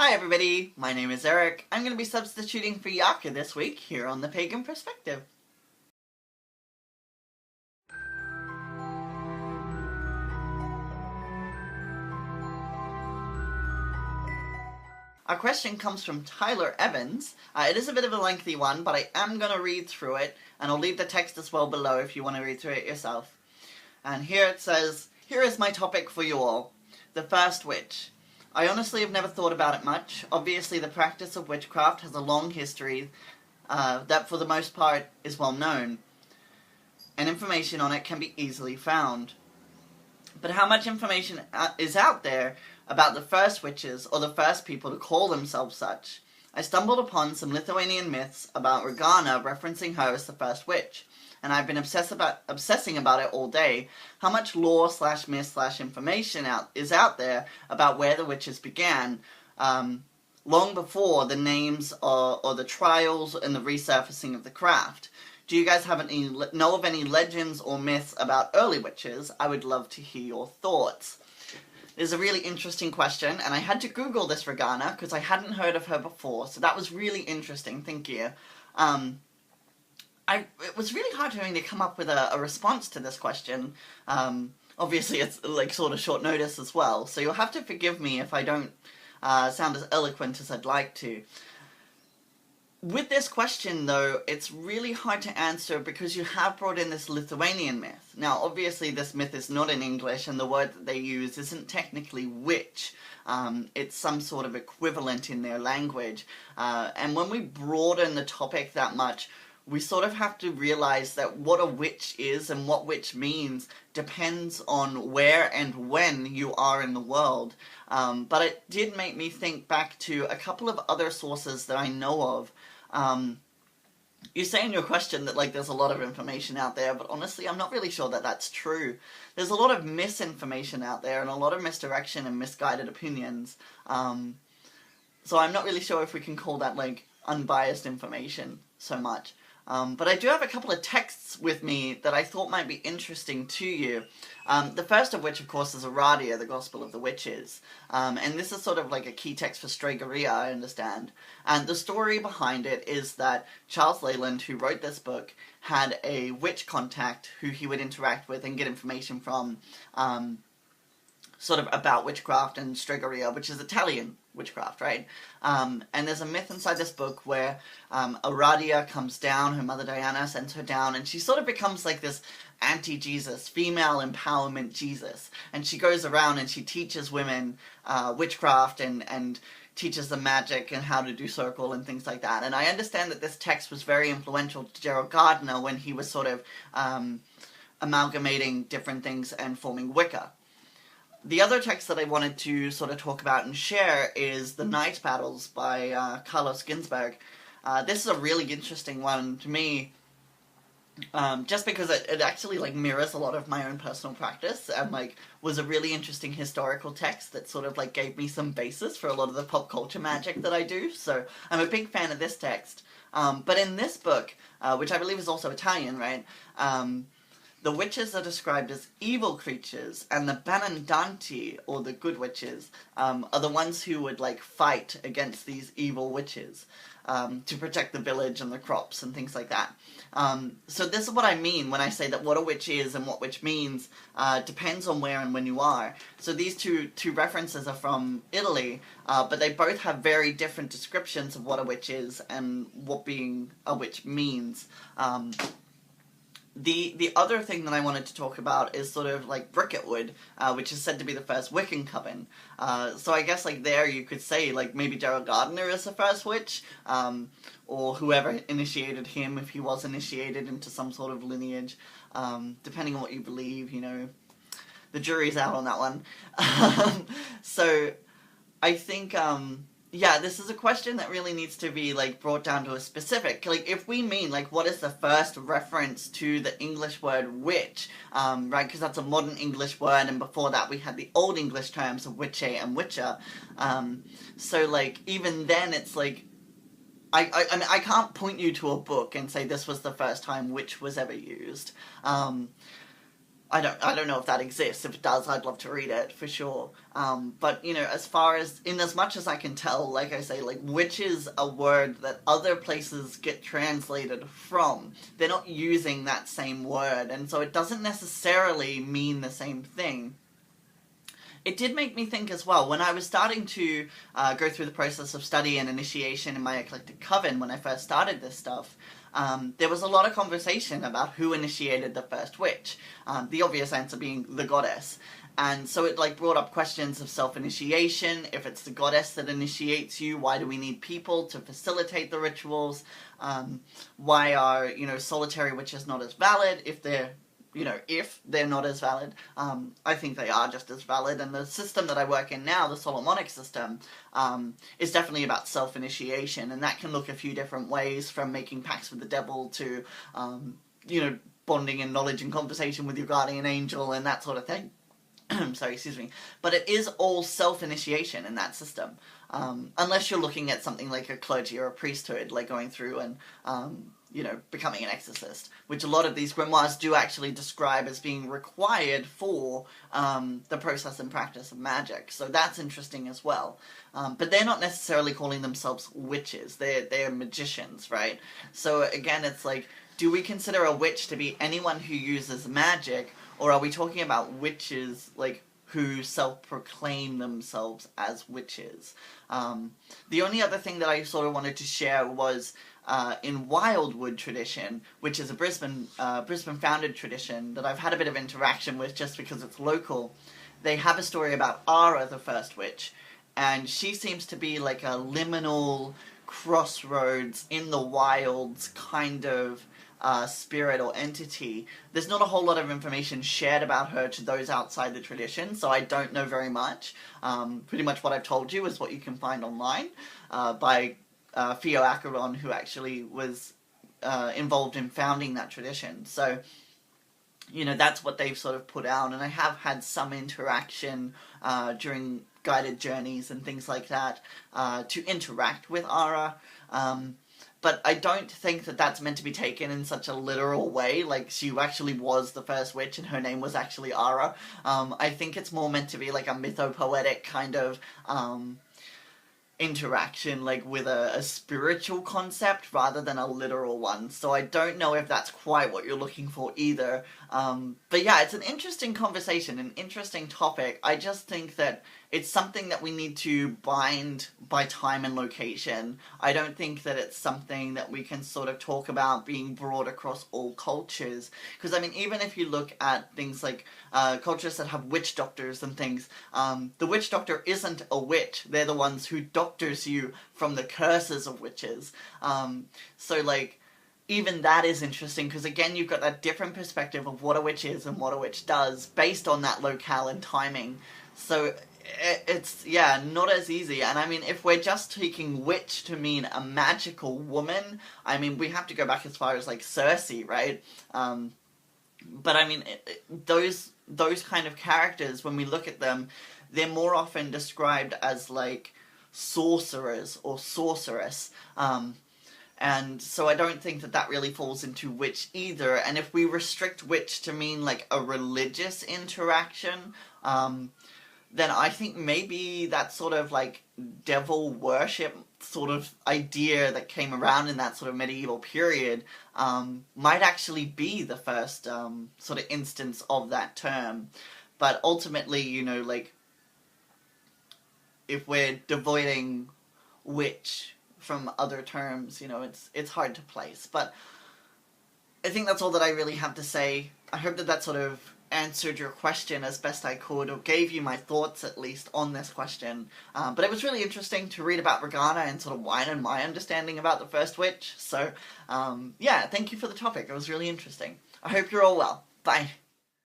Hi everybody, my name is Eric. I'm going to be substituting for Yaka this week here on the Pagan Perspective. Our question comes from Tyler Evans. It is a bit of a lengthy one, but I am going to read through it, and I'll leave the text as well below if you want to read through it yourself. And here it says, "Here is my topic for you all. The first witch. I honestly have never thought about it much. Obviously the practice of witchcraft has a long history that for the most part is well known, and information on it can be easily found. But how much information is out there about the first witches, or the first people to call themselves such? I stumbled upon some Lithuanian myths about Ragana referencing her as the first witch, and I've been obsessing about it all day. How much lore / myth / information is out there about where the witches began, long before the names or the trials and the resurfacing of the craft? Do you guys know of any legends or myths about early witches? I would love to hear your thoughts." This is a really interesting question, and I had to Google this Ragana because I hadn't heard of her before, so that was really interesting, thank you. It was really hard for me to come up with a response to this question. Obviously it's like sort of short notice as well, so you'll have to forgive me if I don't sound as eloquent as I'd like to. With this question, though, it's really hard to answer because you have brought in this Lithuanian myth. Now, obviously, this myth is not in English, and the word that they use isn't technically witch. It's some sort of equivalent in their language. And when we broaden the topic that much, we sort of have to realize that what a witch is and what witch means depends on where and when you are in the world. But it did make me think back to a couple of other sources that I know of. You say in your question that there's a lot of information out there, but honestly I'm not really sure that that's true. There's a lot of misinformation out there and a lot of misdirection and misguided opinions. So I'm not really sure if we can call that unbiased information so much. But I do have a couple of texts with me that I thought might be interesting to you. The first of which, of course, is Aradia, the Gospel of the Witches. And this is sort of like a key text for Stregoria, I understand. And the story behind it is that Charles Leyland, who wrote this book, had a witch contact who he would interact with and get information from, sort of about witchcraft and Stregoria, which is Italian witchcraft, right? And there's a myth inside this book where Aradia comes down, her mother Diana sends her down, and she sort of becomes like this anti-Jesus, female empowerment Jesus. And she goes around and she teaches women witchcraft and teaches them magic and how to do circle and things like that. And I understand that this text was very influential to Gerald Gardner when he was sort of amalgamating different things and forming Wicca. The other text that I wanted to sort of talk about and share is The Night Battles by Carlos Ginzburg. This is a really interesting one to me, just because it actually mirrors a lot of my own personal practice, and was a really interesting historical text that sort of gave me some basis for a lot of the pop culture magic that I do, so I'm a big fan of this text. But in this book, which I believe is also Italian, right, the witches are described as evil creatures, and the Benandanti, or the good witches, are the ones who would, fight against these evil witches, to protect the village and the crops and things like that. So this is what I mean when I say that what a witch is and what witch means depends on where and when you are. So these two references are from Italy, but they both have very different descriptions of what a witch is and what being a witch means. The other thing that I wanted to talk about is sort of Bricketwood, which is said to be the first Wiccan coven. So I guess there you could say maybe Gerald Gardner is the first witch, or whoever initiated him if he was initiated into some sort of lineage, depending on what you believe, the jury's out on that one. So I think yeah, this is a question that really needs to be brought down to a specific, if we mean what is the first reference to the English word witch, right, because that's a modern English word, and before that we had the old English terms of witche and witcher, so even then it's I can't point you to a book and say this was the first time witch was ever used. I don't know if that exists. If it does, I'd love to read it for sure. But you know, as far as in as much as I can tell, like I say, like witch is a word that other places get translated from. They're not using that same word, and so it doesn't necessarily mean the same thing. It did make me think as well, when I was starting to go through the process of study and initiation in my eclectic coven, when I first started this stuff, there was a lot of conversation about who initiated the first witch, the obvious answer being the goddess. And so it like brought up questions of self-initiation. If it's the goddess that initiates you, why do we need people to facilitate the rituals? Why are, you know, solitary witches not as valid if they're not as valid? I think they are just as valid, and the system that I work in now, the Solomonic system, is definitely about self-initiation, and that can look a few different ways, from making pacts with the devil to, bonding in knowledge and conversation with your guardian angel and that sort of thing. Sorry, excuse me. But it is all self-initiation in that system. Unless you're looking at something like a clergy or a priesthood, like going through and, becoming an exorcist, which a lot of these grimoires do actually describe as being required for the process and practice of magic. So that's interesting as well. But they're not necessarily calling themselves witches. They're magicians, right? So again, it's like, do we consider a witch to be anyone who uses magic, or are we talking about witches, like, who self-proclaim themselves as witches? The only other thing that I sort of wanted to share was in Wildwood tradition, which is a Brisbane-founded tradition that I've had a bit of interaction with just because it's local. They have a story about Ara, the first witch, and she seems to be like a liminal crossroads in the wilds kind of spirit or entity. There's not a whole lot of information shared about her to those outside the tradition, so I don't know very much. Pretty much what I've told you is what you can find online by Theo Acheron, who actually was involved in founding that tradition. So, that's what they've sort of put out, and I have had some interaction during guided journeys and things like that to interact with Ara. But I don't think that that's meant to be taken in such a literal way, like she actually was the first witch and her name was actually Ara. I think it's more meant to be like a mythopoetic kind of interaction, like with a spiritual concept rather than a literal one. So I don't know if that's quite what you're looking for either. But yeah, it's an interesting conversation, an interesting topic. I just think that it's something that we need to bind by time and location. I don't think that it's something that we can sort of talk about being broad across all cultures. Because, I mean, even if you look at things like cultures that have witch doctors and things, the witch doctor isn't a witch. They're the ones who doctors you from the curses of witches. So, like, even that is interesting, because again, you've got that different perspective of what a witch is and what a witch does based on that locale and timing. So it's, yeah, not as easy. And I mean, if we're just taking witch to mean a magical woman, I mean, we have to go back as far as, like, Circe, right? But I mean, those kind of characters, when we look at them, they're more often described as, like, sorcerers or sorceress. And so I don't think that that really falls into witch either. And if we restrict witch to mean, like, a religious interaction, then I think maybe that sort of, like, devil worship sort of idea that came around in that sort of medieval period might actually be the first sort of instance of that term. But ultimately, like, if we're devoiding witch from other terms, it's hard to place. But I think that's all that I really have to say. I hope that that sort of answered your question as best I could, or gave you my thoughts at least on this question. But it was really interesting to read about Ragana and sort of widen my understanding about the first witch. So, yeah, thank you for the topic. It was really interesting. I hope you're all well. Bye.